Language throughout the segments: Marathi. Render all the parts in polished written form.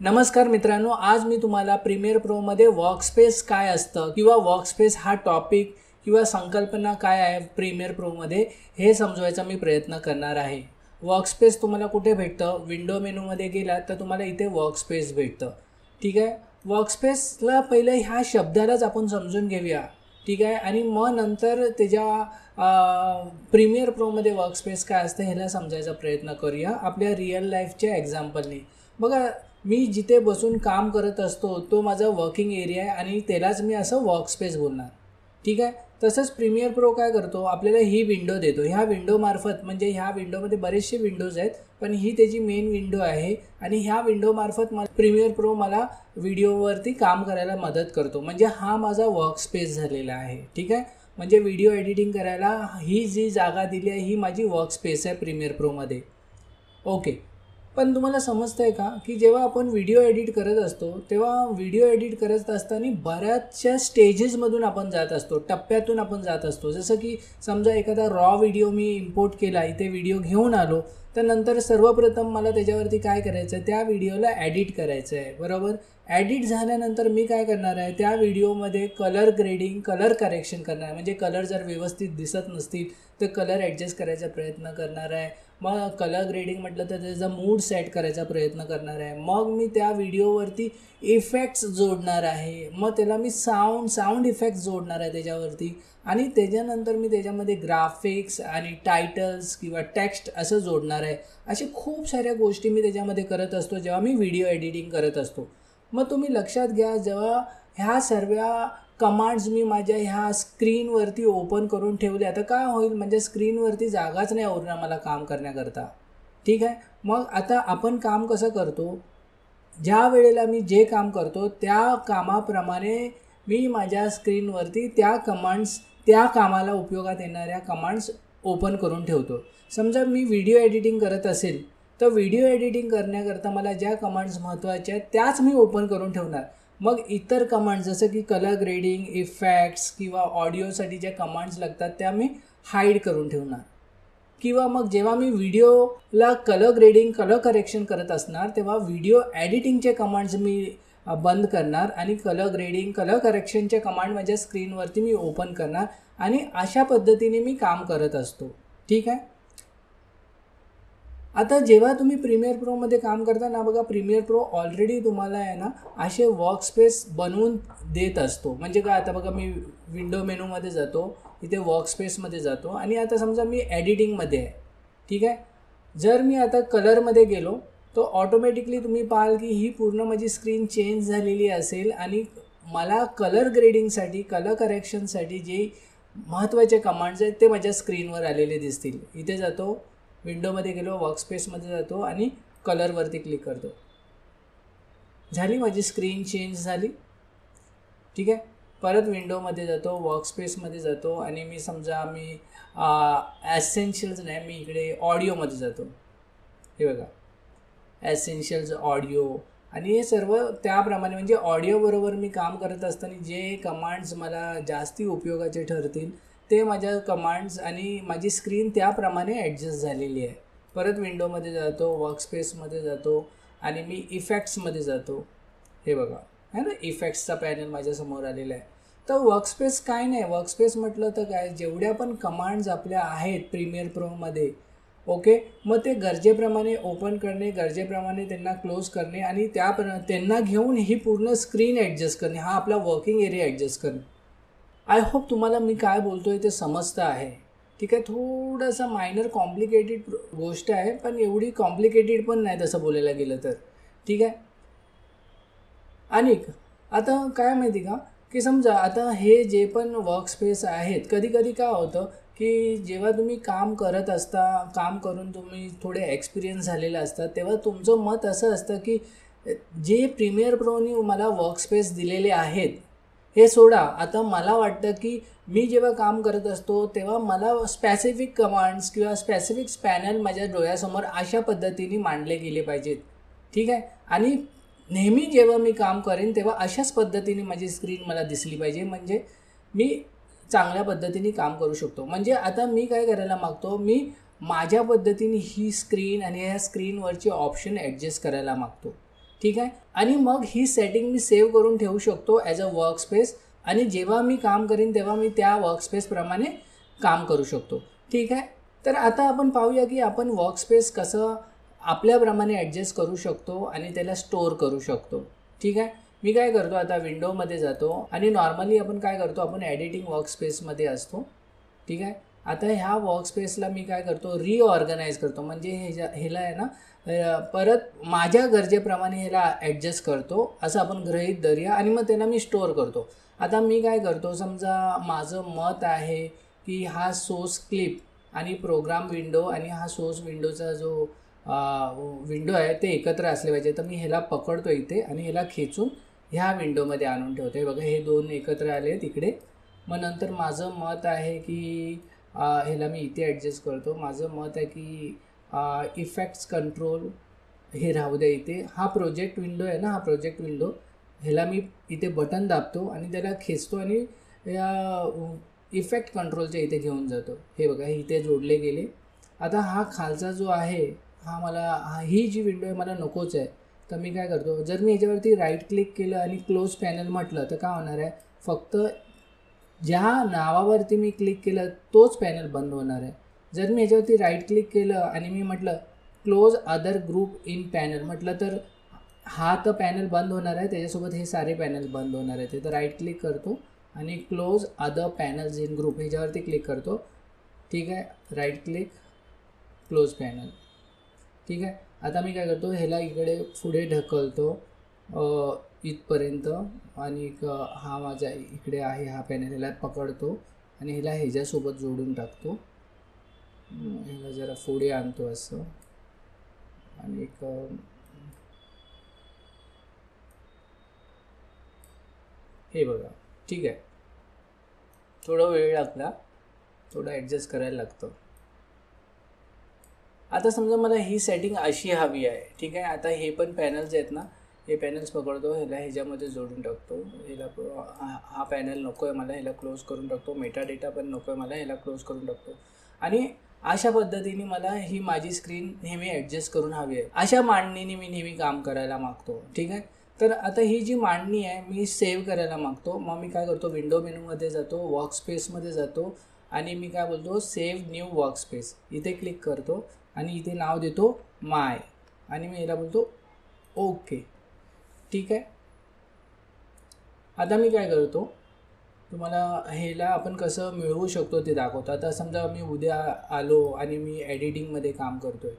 नमस्कार मित्रांनो, आज मी तुम्हाला प्रीमियर प्रोमध्ये वर्कस्पेस काय असतं किंवा वर्कस्पेस हा टॉपिक किंवा संकल्पना काय आहे प्रीमियर प्रोमध्ये हे समजवायचा मी प्रयत्न करणार आहे। वर्कस्पेस तुम्हाला कुठे भेटतं? विंडो मेनूमध्ये गेलात तर तुम्हाला इथे वर्कस्पेस भेटतं। ठीक आहे, वर्कस्पेसला पहिलं ह्या शब्दालाच आपण समजून घेऊया। ठीक आहे, आणि मग नंतर त्याच्या प्रीमियर प्रोमध्ये वर्कस्पेस काय असतं ह्याला समजायचा प्रयत्न करूया आपल्या रिअल लाईफच्या एक्झाम्पलने। बघा, मी जिथे बसून काम करत असतो तो माझा वर्किंग एरिया आहे आणि त्यालाच मी असं वर्कस्पेस बोलणार। ठीक आहे, तसंच प्रीमियर प्रो काय करतो, आपल्याला ही विंडो देतो। ह्या विंडोमार्फत, म्हणजे ह्या विंडोमध्ये बरेचसे विंडोज आहेत पण ही त्याची मेन विंडो आहे आणि ह्या विंडोमार्फत प्रीमियर प्रो मला व्हिडिओवरती काम करायला मदत करतो, म्हणजे हा माझा वर्कस्पेस झालेला आहे। ठीक आहे, म्हणजे व्हिडिओ एडिटिंग करायला ही जी जागा दिली आहे ही माझी वर्कस्पेस आहे प्रीमियर प्रोमध्ये। ओके, पण तुम्हाला समजतं आहे का की जेव्हा आपण व्हिडिओ एडिट करत असतो तेव्हा व्हिडिओ एडिट करत असताना बऱ्याचशा स्टेजेसमधून आपण जात असतो, टप्प्यातून आपण जात असतो। जसं की समजा एखादा रॉ व्हिडिओ मी इम्पोर्ट केला, इथे व्हिडिओ घेऊन आलो, तर नंतर सर्वप्रथम मला त्याच्यावरती काय करायचं आहे, त्या व्हिडिओला ॲडिट करायचं आहे, बरोबर। ॲडिट झाल्यानंतर मी काय करणार आहे, त्या व्हिडिओमध्ये कलर ग्रेडिंग, कलर करेक्शन करणार, म्हणजे कलर जर व्यवस्थित दिसत नसतील तर कलर ॲडजस्ट करायचा प्रयत्न करणार आहे। मग कलर ग्रेडिंग म्हटलं तर त्याचा मूड सेट करायचा प्रयत्न करणार आहे। मग मी त्या व्हिडिओवरती इफेक्ट्स जोडणार आहे, मग त्याला मी साऊंड इफेक्ट्स जोडणार आहे त्याच्यावरती, आणि त्याच्यानंतर मी त्याच्यामध्ये ग्राफिक्स आणि टायटल्स किंवा टेक्स्ट असं जोडणार आहे। अशा खूप साऱ्या गोष्टी मी त्याच्यामध्ये करत असतो जेव्हा मी व्हिडिओ एडिटिंग करत असतो। मग तुम्ही लक्षात घ्या, जेव्हा ह्या सर्व कमांड्स मी माझ्या ह्या स्क्रीनवरती ओपन करून ठेवले, आता काय होईल, म्हणजे स्क्रीनवरती जागाच नाही उरणार मला काम करण्याकरता। ठीक आहे, मग आता आपण काम कसं करतो, ज्या वेळेला मी जे काम करतो त्या कामाप्रमाणे मी माझ्या स्क्रीनवरती त्या कमांड्स, त्या कामाला उपयोगात येणाऱ्या कमांड्स ओपन करून ठेवतो। समजा मी व्हिडिओ एडिटिंग करत असेल तर व्हिडिओ एडिटिंग करण्याकरता मला ज्या कमांड्स महत्त्वाच्या आहेत त्याच मी ओपन करून ठेवणार। मग इतर कमांड्स जसं की कलर ग्रेडिंग, इफेक्ट्स किंवा ऑडिओसाठी ज्या कमांड्स लागतात त्या मी हाईड करून ठेवणार। किंवा मग जेव्हा मी व्हिडिओला कलर ग्रेडिंग, कलर करेक्शन करत असणार तेव्हा व्हिडिओ एडिटिंगचे कमांड्स मी बंद करणार आणि कलर ग्रेडिंग, कलर करेक्शनचे कमांड माझ्या स्क्रीनवरती मी ओपन करणार, आणि अशा पद्धतीने मी काम करत असतो। ठीक आहे, आता जेव्हा तुम्ही प्रीमियर प्रोमध्ये काम करता ना, बघा प्रीमियर प्रो ऑलरेडी तुम्हाला आहे ना असे वर्कस्पेस बनवून देत असतो। म्हणजे काय, आता बघा मी विंडो मेनूमध्ये जातो, इथे वर्कस्पेसमध्ये जातो आणि आता समजा मी एडिटिंगमध्ये आहे। ठीक आहे, जर मी आता कलरमध्ये गेलो तो ऑटोमॅटिकली तुम्ही पाहाल की ही पूर्ण माझी स्क्रीन चेंज झालेली असेल आणि मला कलर ग्रेडिंगसाठी, कलर करेक्शनसाठी जे महत्त्वाचे कमांड्स आहेत ते माझ्या स्क्रीनवर आलेले दिसतील। इथे जातो, विंडोमध्ये गेलो, वर्कस्पेसमध्ये जातो आणि कलरवरती क्लिक करतो, झाली माझी स्क्रीन चेंज झाली। ठीक आहे, परत विंडोमध्ये जातो, वर्कस्पेसमध्ये जातो आणि मी समजा मी ॲसेन्शियल्स नाही, मी इकडे ऑडिओमध्ये जातो। हे बघा, ॲसेन्शियल्स ऑडिओ, आणि हे सर्व त्याप्रमाणे, म्हणजे ऑडिओबरोबर मी काम करत असताना जे कमांड्स मला जास्ती उपयोगाचे ठरतील ते माझ्या कमांड्स आणि माझी स्क्रीन त्याप्रमाणे ॲडजस्ट झालेली आहे। परत विंडोमध्ये जातो, वर्कस्पेसमध्ये जातो आणि मी इफेक्ट्समध्ये जातो। हे बघा, है ना, इफेक्ट्सचा पॅनल माझ्यासमोर आलेला आहे। तर वर्कस्पेस काय नाही, वर्कस्पेस म्हटलं तर काय, जेवढ्या पण कमांड्स आपल्या आहेत प्रीमियर प्रोमध्ये, ओके, मग ते गरजेप्रमाणे ओपन करणे, गरजेप्रमाणे त्यांना क्लोज करणे आणि त्यांना घेऊन ही पूर्ण स्क्रीन ॲडजस्ट करणे, हा आपला वर्किंग एरिया ॲडजस्ट करणे। आय होप तुम्हाला मी काय बोलतो आहे ते समजतं आहे। ठीक आहे, थोडंसं मायनर कॉम्प्लिकेटेड गोष्ट आहे पण एवढी कॉम्प्लिकेटेड पण नाही तसं बोलायला गेलं तर। ठीक आहे, आणि आता काय माहिती का की समजा आता हे जे पण वर्कस्पेस आहेत, कधी कधी काय होतं की जेव्हा तुम्ही काम करत असता, काम करून तुम्ही थोडे एक्सपिरियन्स झालेले असतात, तेव्हा तुमचं मत असं असतं की जे प्रीमियर प्रोनी मला वर्कस्पेस दिलेले आहेत हे सोडा, आता मला वाटतं की मी जेव्हा काम करत असतो तेव्हा मला स्पेसिफिक कमांड्स किंवा स्पेसिफिक पॅनल माझ्या डोळ्यासमोर अशा पद्धतीने मांडले गेले पाहिजेत। ठीक आहे, आणि नेहमी जेव्हा मी काम करेन तेव्हा अशाच पद्धतीने माझी स्क्रीन मला दिसली पाहिजे, म्हणजे मी चांगल्या पद्धतीने काम करू शकतो. म्हणजे आता मी काय करायला मागतो, मी माझ्या पद्धतीने ही स्क्रीन आणि ह्या स्क्रीनवरचे ऑप्शन ॲडजस्ट करायला मागतो. ठीक आहे. आणि मग ही सेटिंग मी सेव्ह करून ठेवू शकतो ॲज अ वर्कस्पेस, आणि जेव्हा मी काम करीन तेव्हा मी त्या वर्कस्पेसप्रमाणे काम करू शकतो. ठीक आहे. तर आता आपण पाहूया की आपण वर्कस्पेस कसं आपल्याप्रमाणे ॲडजस्ट करू शकतो आणि त्याला स्टोअर करू शकतो. ठीक आहे. मी काय करतो, आता विंडोमध्ये जातो आणि नॉर्मली आपण काय करतो, आपण एडिटिंग वर्कस्पेसमध्ये असतो. ठीक आहे. आता ह्या वर्कस्पेसला मी काय करतो, रिऑर्गनाईज करतो. म्हणजे ह्याला आहे ना परत माझ्या गरजेप्रमाणे ह्याला ॲडजस्ट करतो असं आपण गृहीत धरूया, आणि मग त्याला मी स्टोअर करतो. आता मी काय करतो, समजा माझं मत आहे की हा सोर्स क्लिप आणि प्रोग्राम विंडो आणि हा सोर्स विंडोचा जो विंडो आहे ते एकत्र असले पाहिजे. तर मी ह्याला पकडतो इथे आणि ह्याला खेचून ह्या विंडोमध्ये आणून ठेवतो. बघा, हे दोन एकत्र आले आहेत इकडे. मग नंतर माझं मत आहे की ह्याला मी इथे ॲडजस्ट करतो. माझं मत आहे की इफेक्ट्स कंट्रोल हे राहू द्या इथे. हा प्रोजेक्ट विंडो आहे ना, हा प्रोजेक्ट विंडो, ह्याला मी इथे बटन दाबतो आणि त्याला खेचतो आणि या इफेक्ट कंट्रोलच्या इथे घेऊन जातो. हे बघा, हे इथे जोडले गेले. आता हा खालचा जो आहे हा मला, ही जी विंडो आहे मला नकोच आहे. तर मी काय करतो, जर मी ह्याच्यावरती राईट क्लिक केलं आणि क्लोज पॅनल म्हटलं तर काय होणार आहे, फक्त ज्या नावावरती मी क्लिक केलं तोच पॅनल बंद होणार आहे. जर मी ह्याच्यावरती राईट क्लिक केलं आणि मी म्हटलं close other group in panel म्हटलं तर हा तर पॅनल बंद होणार आहे, त्याच्यासोबत हे सारे पॅनल बंद होणार आहेत. तर राईट क्लिक करतो आणि close other panels in group ह्याच्यावरती क्लिक करतो. ठीक आहे. Right click, close panel. ठीक आहे. आता मी काय करतो, ह्याला इकडे पुढे ढकलतो इथपर्यंत, आणि हा माझा इकडे आहे हा पॅनल, ह्याला पकडतो आणि ह्याला ह्याच्यासोबत जोडून टाकतो. ह्याला जरा पुढे आणतो असं, आणि हे बघा. ठीक आहे. थोडा वेळ लागला, थोडं ॲडजस्ट करायला लागतं. आता समजा मला ही सेटिंग अशी हवी आहे. ठीक आहे. आता हे पण पॅनल्स आहेत ना, हे पॅनल्स पकडतो, ह्याला ह्याच्यामध्ये जोडून टाकतो. ह्याला हा पॅनल नको आहे मला, ह्याला क्लोज करून टाकतो. मेटा डेटा पण नको आहे मला, ह्याला क्लोज करून टाकतो. आणि अशा पद्धतीने मला ही माझी स्क्रीन नेहमी ॲडजस्ट करून हवी आहे. अशा मांडणीने मी नेहमी काम करायला मागतो. ठीक आहे. तर आता ही जी मांडणी आहे मी सेव्ह करायला मागतो. मग मी काय करतो, विंडो मेनूमध्ये जातो, वर्कस्पेसमध्ये जातो आणि मी काय बोलतो, सेव्ह न्यू वर्कस्पेस, इथे क्लिक करतो आणि इथे नाव देतो माय, आणि मी याला बोलतो ओके. ठीक आहे. आता मी काय करतो, तुम्हाला ह्याला आपण कसं मिळवू शकतो ते दाखवतो. आता समजा मी उद्या आलो आणि मी एडिटिंगमध्ये काम करतो आहे.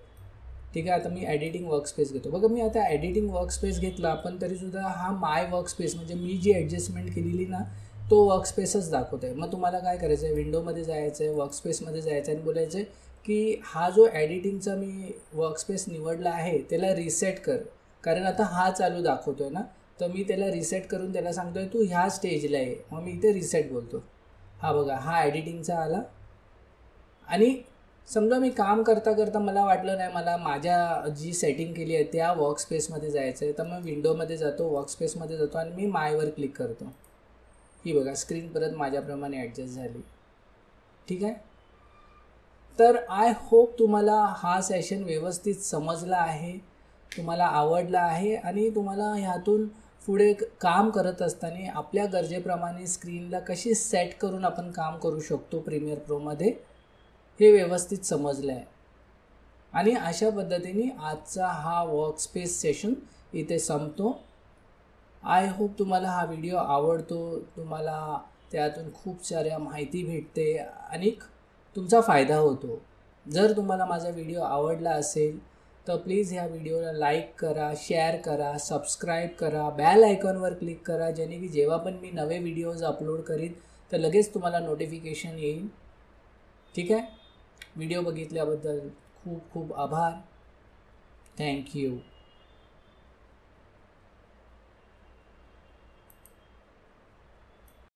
ठीक आहे. आता मी एडिटिंग वर्कस्पेस घेतो. बघा, मी आता एडिटिंग वर्कस्पेस घेतला, पण तरीसुद्धा हा माय वर्कस्पेस म्हणजे मी जी ॲडजस्टमेंट केलेली ना तो वर्कस्पेसच दाखवतो आहे. मग तुम्हाला काय करायचं आहे, विंडोमध्ये जायचं आहे, वर्कस्पेसमध्ये जायचं आहे आणि बोलायचं आहे की हा जो एडिटिंगचा मी वर्कस्पेस निवडला आहे त्याला रिसेट कर, कारण आता हा चालू दाखवतो आहे ना. तर मी त्याला रिसेट करून त्याला सांगतो आहे तू ह्या स्टेजला आहे. मग मी इथे रिसेट बोलतो. हा बघा, हा एडिटिंगचा आला. आणि समजा मी काम करता करता मला वाटलं नाही, मला माझ्या जी सेटिंग केली आहे त्या वर्कस्पेसमध्ये जायचं आहे, तर मग विंडोमध्ये जातो, वर्कस्पेसमध्ये जातो आणि मी मायवर क्लिक करतो. ही बघा, स्क्रीन परत माझ्याप्रमाणे ॲडजस्ट झाली. ठीक आहे. तर आय होप तुम्हाला हा सेशन व्यवस्थित समजला आहे, तुम्हाला आवडला आहे, आणि तुम्हाला ह्यातून पुढे काम करत असताना आपल्या गरजेप्रमाणे स्क्रीनला कशी सेट करून आपण काम करू शकतो प्रीमियर प्रोमध्ये हे व्यवस्थित समजलं आहे. आणि अशा पद्धतीने आजचा हा वर्कस्पेस सेशन इथे संपतो. आय होप तुम्हाला हा व्हिडिओ आवडतो, तुम्हाला त्यातून खूप साऱ्या माहिती भेटते आणि तुमचा फायदा होतो. जर तुम्हाला माझा व्हिडिओ आवडला असेल तर प्लीज ह्या व्हिडिओला लाईक करा, शेअर करा, सबस्क्राईब करा, बेल आयकॉनवर क्लिक करा, जेणे की जेव्हा पण मी नवे व्हिडिओज अपलोड करीन तर लगेच तुम्हाला नोटिफिकेशन येईल. ठीक आहे. व्हिडिओ बघितल्याबद्दल खूप खूप आभार. थँक्यू.